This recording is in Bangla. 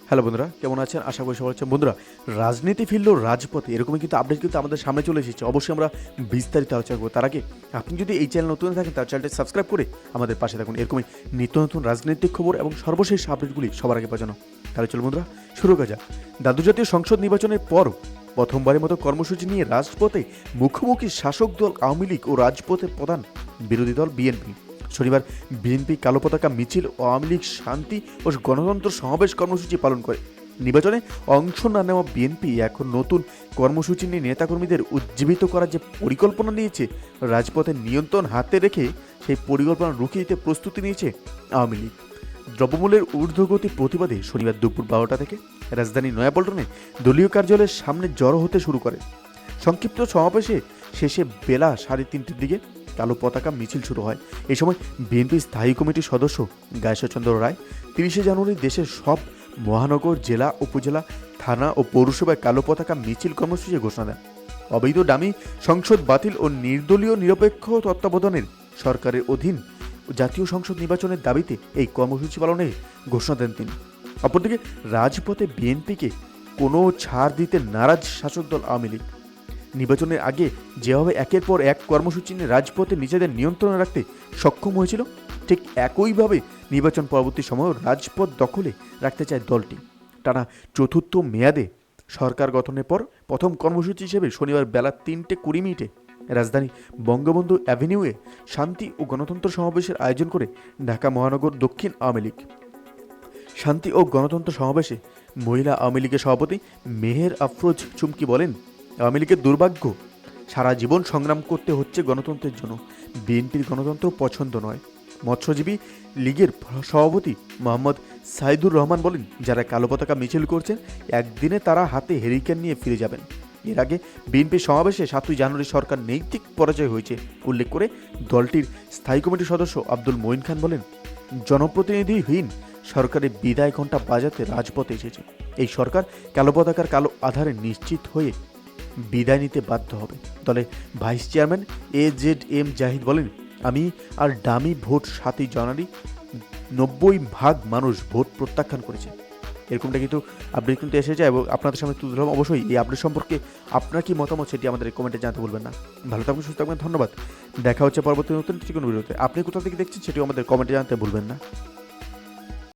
হ্যালো বন্ধুরা, কেমন আছেন? আশা করি সবাই আছেন। বন্ধুরা, রাজনীতি ফিরল রাজপথে, এরকমই কিন্তু আপডেট কিন্তু আমাদের সামনে চলে এসেছে। অবশ্যই আমরা বিস্তারিত আলোচনা করবো। তার আগে আপনি যদি এই চ্যানেল নতুন থাকেন, তার চ্যানেলটি সাবস্ক্রাইব করে আমাদের পাশে থাকুন। এরকমই নিত্য নতুন রাজনৈতিক খবর এবং সর্বশেষ আপডেটগুলি সবার আগে পাঠানো। তাহলে চলো বন্ধুরা, শুরু করা যাক। দ্বাদশ জাতীয় সংসদ নির্বাচনের পর প্রথমবারের মতো কর্মসূচি নিয়ে রাজপথে মুখোমুখি শাসক দল আওয়ামী লীগ ও রাজপথের প্রধান বিরোধী দল বিএনপি। শনিবার বিএনপি কালো পতাকা মিছিল ও আওয়ামী লীগ শান্তি ও গণতন্ত্র সমাবেশ কর্মসূচি পালন করে। নির্বাচনে অংশ না নেওয়া বিএনপি এখন নতুন কর্মসূচি নিয়ে নেতাকর্মীদের উজ্জীবিত করার যে পরিকল্পনা নিয়েছে, রাজপথের নিয়ন্ত্রণ হাতে রেখে সেই পরিকল্পনা রুখে দিতে প্রস্তুতি নিয়েছে আওয়ামী লীগ। দ্রব্যমূল্যের ঊর্ধ্বগতি প্রতিবাদে শনিবার দুপুর 12টা থেকে রাজধানী নয়াপল্টনে দলীয় কার্যালয়ের সামনে জড়ো হতে শুরু করে। সংক্ষিপ্ত সমাবেশে শেষে বেলা 3:30টার দিকে কালো পতাকা মিছিল শুরু হয়। এই সময় বিএনপি স্থায়ী কমিটির সদস্য গায়েশ্বরচন্দ্র রায় 30শে জানুয়ারি দেশের সব মহানগর, জেলা, উপজেলা, থানা ও পৌরসভায় কালো পতাকা মিছিল কর্মসূচি ঘোষণা দেন। অবৈধ ডামি সংসদ বাতিল ও নির্দলীয় নিরপেক্ষ তত্ত্বাবধানের সরকারের অধীন জাতীয় সংসদ নির্বাচনের দাবিতে এই কর্মসূচি পালনের ঘোষণা দেন তিনি। অপরদিকে রাজপথে বিএনপিকে কোনো ছাড় দিতে নারাজ শাসক দল আওয়ামী লীগ। নির্বাচনের আগে যেভাবে একের পর এক কর্মসূচি নিয়ে রাজপথে নিজেদের নিয়ন্ত্রণে রাখতে সক্ষম হয়েছিল, ঠিক একইভাবে নির্বাচন পরবর্তী সময়েও রাজপথ দখলে রাখতে চায় দলটি। টানা চতুর্থ মেয়াদে সরকার গঠনের পর প্রথম কর্মসূচি হিসেবে শনিবার বেলা 3:20 রাজধানী বঙ্গবন্ধু অ্যাভিনিউয়ে শান্তি ও গণতন্ত্র সমাবেশের আয়োজন করে ঢাকা মহানগর দক্ষিণ আওয়ামী লীগ। শান্তি ও গণতন্ত্র সমাবেশে মহিলা আওয়ামী লীগের সভাপতি মেহের আফরোজ চুমকি বলেন, আওয়ামী লীগের দুর্ভাগ্য, সারা জীবন সংগ্রাম করতে হচ্ছে গণতন্ত্রের জন্য। বিএনপির গণতন্ত্র পছন্দ নয়। মৎস্যজীবী লীগের সভাপতি মোহাম্মদ সাইদুর রহমান বলেন, যারা কালো পতাকা মিছিল করছেন, একদিনে তারা হাতে হেরিকেন নিয়ে ফিরে যাবেন। এর আগে বিএনপির সমাবেশে 7ই জানুয়ারি সরকার নৈতিক পরাজয় হয়েছে উল্লেখ করে দলটির স্থায়ী কমিটির সদস্য আব্দুল মঈন খান বলেন, জনপ্রতিনিধিহীন সরকারের বিদায় ঘণ্টা বাজাতে রাজপথে এসেছে। এই সরকার কালো পতাকার কালো আধারে নিশ্চিত হয়ে বিদায় নিতে বাধ্য হবে। দলের ভাইস চেয়ারম্যান AZM জাহিদ বলেন, আমি আর ডামি ভোট 7ই জানুয়ারি 90% মানুষ ভোট প্রত্যাখ্যান করেছে। এরকমটা কিন্তু আপডেট কিন্তু এসে যায় এবং আপনাদের সামনে তুলে ধরলাম। অবশ্যই এই আপডেট সম্পর্কে আপনার কি মতামত সেটি আমাদের কমেন্টে জানাতে ভুলবেন না। ভালো থাকবেন, সুস্থ থাকবেন, ধন্যবাদ। দেখা হচ্ছে পরবর্তী নতুন কোনো ভিডিওতে। আপনি কোথা থেকে দেখছেন সেটিও আমাদের কমেন্টে জানাতে ভুলবেন না।